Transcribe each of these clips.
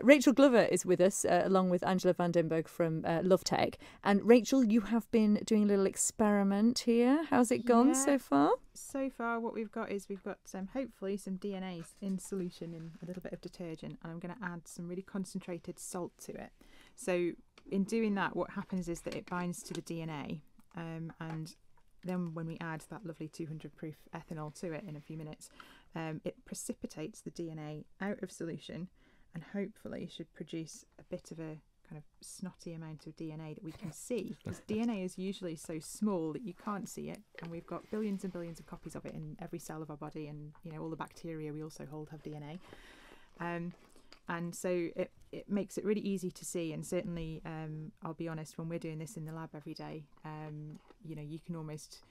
Rachel Glover is with us, along with Angela van Den Berg from Love Tech. And Rachel, you have been doing a little experiment here. How's it gone so far? So far, what we've got is hopefully some DNA in solution in a little bit of detergent, and I'm going to add some really concentrated salt to it. So in doing that, what happens is that it binds to the DNA, and then when we add that lovely 200 proof ethanol to it in a few minutes, it precipitates the DNA out of solution and hopefully should produce a bit of a kind of snotty amount of DNA that we can see, because DNA is usually so small that you can't see it, and we've got billions and billions of copies of it in every cell of our body, and all the bacteria we also hold have DNA. And so it makes it really easy to see, and certainly I'll be honest, when we're doing this in the lab every day, you can almost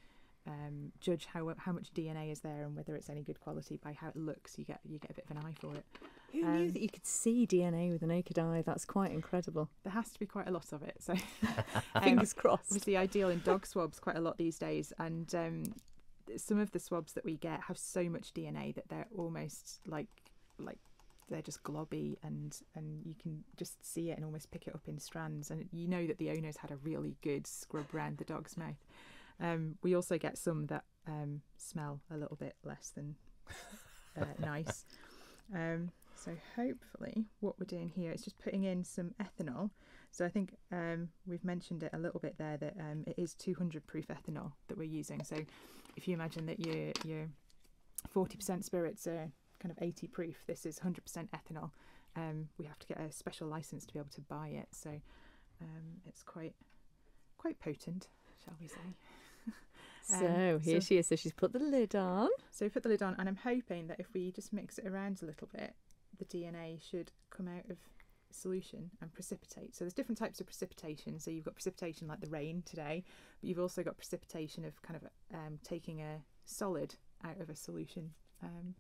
judge how much DNA is there and whether it's any good quality by how it looks. You get a bit of an eye for it. Who knew that you could see DNA with a naked eye? That's quite incredible. There has to be quite a lot of it. So fingers crossed. Obviously ideal in dog swabs quite a lot these days, and some of the swabs that we get have so much DNA that they're almost like they're just globby, and you can just see it and almost pick it up in strands, and you know that the owner's had a really good scrub around the dog's mouth. We also get some that smell a little bit less than nice. So hopefully what we're doing here is just putting in some ethanol. So I think we've mentioned it a little bit there that it is 200 proof ethanol that we're using. So if you imagine that your 40% spirits are kind of 80 proof, this is 100% ethanol. We have to get a special license to be able to buy it. So it's quite potent, shall we say. So here she is. So she's put the lid on. So we put the lid on, and I'm hoping that if we just mix it around a little bit, the DNA should come out of solution and precipitate. So there's different types of precipitation. So you've got precipitation like the rain today, but you've also got precipitation of kind of taking a solid out of a solution. And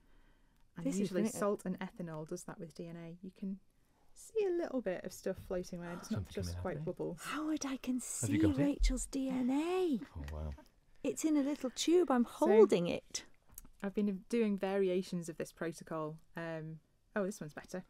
usually salt and ethanol does that with DNA. You can see a little bit of stuff floating around. It's not just quite bubbles. Howard, I can see Rachel's DNA. Oh, wow. It's in a little tube. I'm holding it. I've been doing variations of this protocol. This one's better.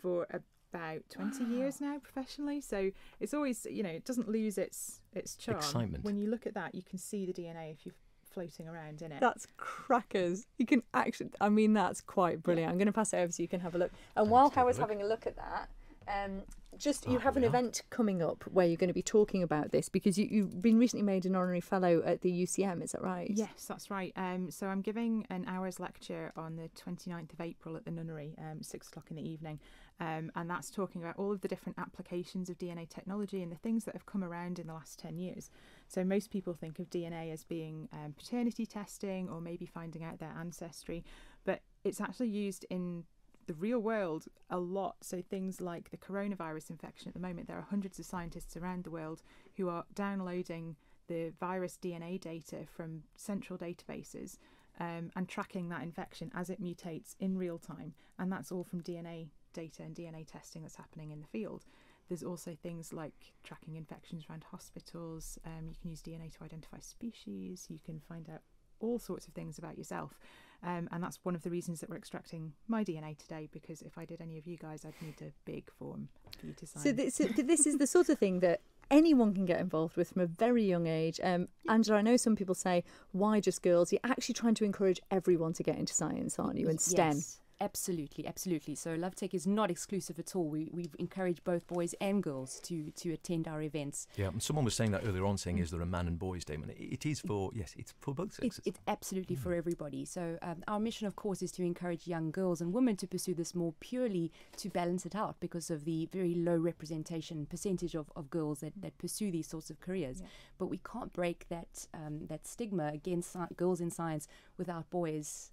For about 20 years now professionally. So it's always, it doesn't lose its charm. Excitement. When you look at that, you can see the DNA if you're floating around in it. That's crackers. You can actually, that's quite brilliant. I'm going to pass it over so you can have a look. And while Howard's having a look at that, you have an event coming up where you're going to be talking about this, because you've been recently made an honorary fellow at the UCM, is that right? Yes, that's right. So I'm giving an hour's lecture on the 29th of April at the Nunnery, 6 o'clock in the evening, and that's talking about all of the different applications of DNA technology and the things that have come around in the last 10 years. So most people think of DNA as being paternity testing or maybe finding out their ancestry, but it's actually used in the real world a lot. So things like the coronavirus infection at the moment, there are hundreds of scientists around the world who are downloading the virus DNA data from central databases and tracking that infection as it mutates in real time. And that's all from DNA data and DNA testing that's happening in the field. There's also things like tracking infections around hospitals. You can use DNA to identify species. You can find out all sorts of things about yourself. And that's one of the reasons that we're extracting my DNA today, because if I did any of you guys, I'd need a big form for you to sign. So this is the sort of thing that anyone can get involved with from a very young age. Angela, I know some people say, why just girls? You're actually trying to encourage everyone to get into science, aren't you, and STEM? Yes. Absolutely. So Love Tech is not exclusive at all. We've encouraged both boys and girls to attend our events. Yeah, and someone was saying that earlier on, saying, is there a man and boys day? And it is for, it's for both sexes. It's absolutely for everybody. So our mission, of course, is to encourage young girls and women to pursue this more purely to balance it out, because of the very low representation percentage of girls that pursue these sorts of careers. Yeah. But we can't break that stigma against girls in science without boys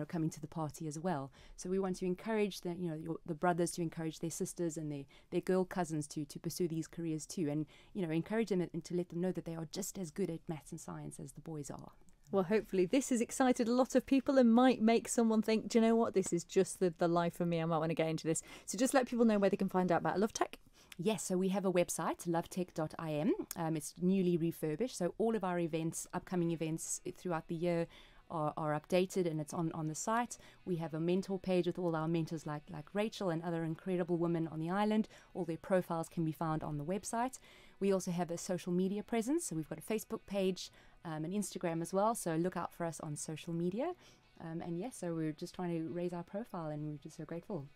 coming to the party as well. So we want to encourage the brothers to encourage their sisters and their girl cousins to pursue these careers too, and encourage them and to let them know that they are just as good at maths and science as the boys are. Well, hopefully this has excited a lot of people and might make someone think, do you know what, this is just the life for me, I might want to get into this. So just let people know where they can find out about Love Tech. Yes, so we have a website, lovetech.im. It's newly refurbished, so all of our events, upcoming events throughout the year, are updated, and it's on the site. We have a mentor page with all our mentors like Rachel and other incredible women on the island. All their profiles can be found on the website. We also have a social media presence, so we've got a Facebook page, and Instagram as well, so look out for us on social media. And yes, so we're just trying to raise our profile, and we're just so grateful.